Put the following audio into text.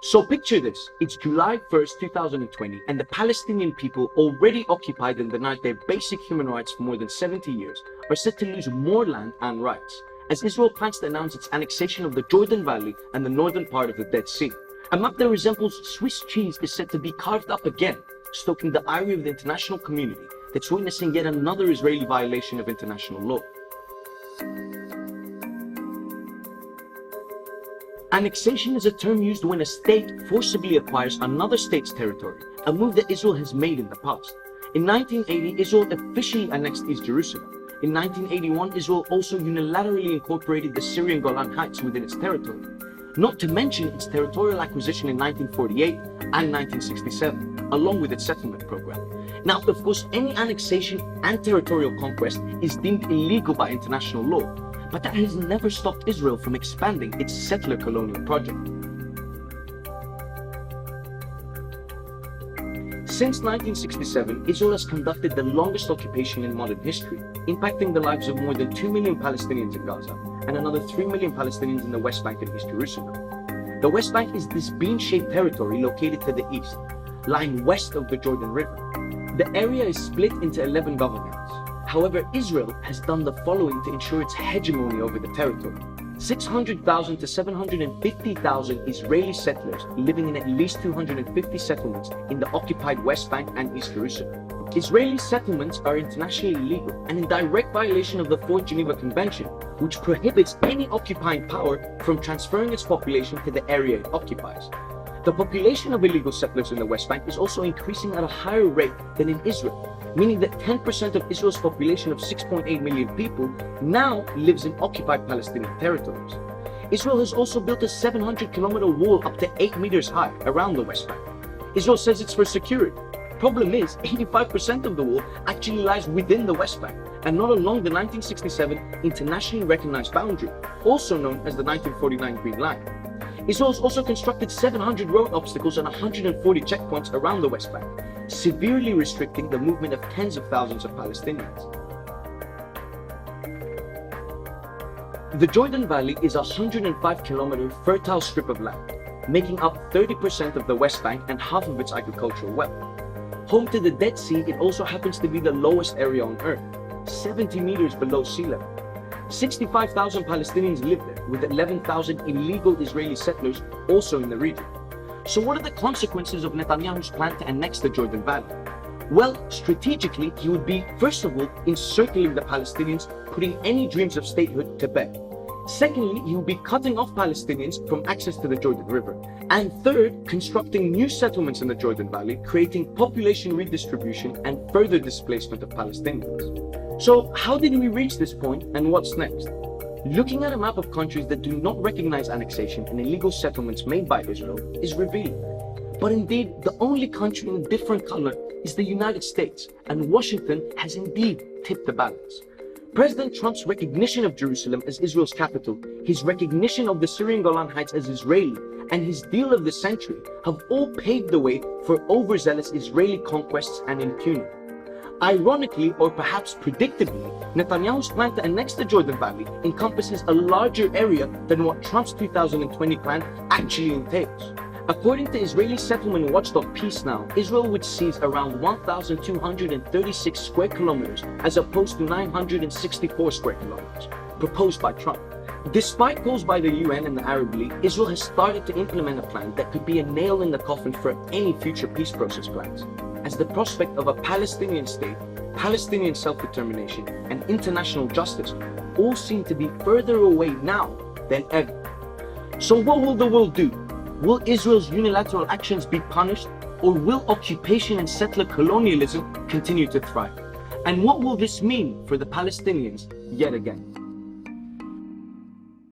So picture this, it's July 1st, 2020, and the Palestinian people, already occupied and denied their basic human rights for more than 70 years, are set to lose more land and rights, as Israel plans to announce its annexation of the Jordan Valley and the northern part of the Dead Sea. A map that resembles Swiss cheese is set to be carved up again, stoking the ire of the international community that's witnessing yet another Israeli violation of international law. Annexation is a term used when a state forcibly acquires another state's territory, a move that Israel has made in the past. In 1980, Israel officially annexed East Jerusalem. In 1981, Israel also unilaterally incorporated the Syrian Golan Heights within its territory, not to mention its territorial acquisition in 1948 and 1967, along with its settlement program. Now, of course, any annexation and territorial conquest is deemed illegal by international law, but that has never stopped Israel from expanding its settler colonial project. Since 1967, Israel has conducted the longest occupation in modern history, impacting the lives of more than 2 million Palestinians in Gaza and another 3 million Palestinians in the West Bank and East Jerusalem. The West Bank is this bean-shaped territory located to the east, lying west of the Jordan River. The area is split into 11 governments. However, Israel has done the following to ensure its hegemony over the territory. 600,000 to 750,000 Israeli settlers living in at least 250 settlements in the occupied West Bank and East Jerusalem. Israeli settlements are internationally illegal and in direct violation of the Fourth Geneva Convention, which prohibits any occupying power from transferring its population to the area it occupies. The population of illegal settlers in the West Bank is also increasing at a higher rate than in Israel, meaning that 10% of Israel's population of 6.8 million people now lives in occupied Palestinian territories. Israel has also built a 700-kilometer wall up to 8 meters high around the West Bank. Israel says it's for security. Problem is, 85% of the wall actually lies within the West Bank and not along the 1967 internationally recognized boundary, also known as the 1949 Green Line. Israel has also constructed 700 road obstacles and 140 checkpoints around the West Bank, severely restricting the movement of tens of thousands of Palestinians. The Jordan Valley is a 105-kilometer fertile strip of land, making up 30% of the West Bank and half of its agricultural wealth. Home to the Dead Sea, it also happens to be the lowest area on Earth, 70 meters below sea level. 65,000 Palestinians live there, with 11,000 illegal Israeli settlers also in the region. So what are the consequences of Netanyahu's plan to annex the Jordan Valley? Well, strategically, he would be, first of all, encircling the Palestinians, putting any dreams of statehood to bed. Secondly, he would be cutting off Palestinians from access to the Jordan River. And third, constructing new settlements in the Jordan Valley, creating population redistribution and further displacement of Palestinians. So how did we reach this point and what's next? Looking at a map of countries that do not recognize annexation and illegal settlements made by Israel is revealing. But indeed, the only country in a different color is the United States, and Washington has indeed tipped the balance. President Trump's recognition of Jerusalem as Israel's capital, his recognition of the Syrian Golan Heights as Israeli, and his deal of the century have all paved the way for overzealous Israeli conquests and impunity. Ironically, or perhaps predictably, Netanyahu's plan to annex the Jordan Valley encompasses a larger area than what Trump's 2020 plan actually entails. According to Israeli settlement watchdog Peace Now, Israel would seize around 1,236 square kilometers as opposed to 964 square kilometers, proposed by Trump. Despite calls by the UN and the Arab League, Israel has started to implement a plan that could be a nail in the coffin for any future peace process plans, as the prospect of a Palestinian state, Palestinian self-determination, and international justice all seem to be further away now than ever. So what will the world do? Will Israel's unilateral actions be punished, or will occupation and settler colonialism continue to thrive? And what will this mean for the Palestinians yet again?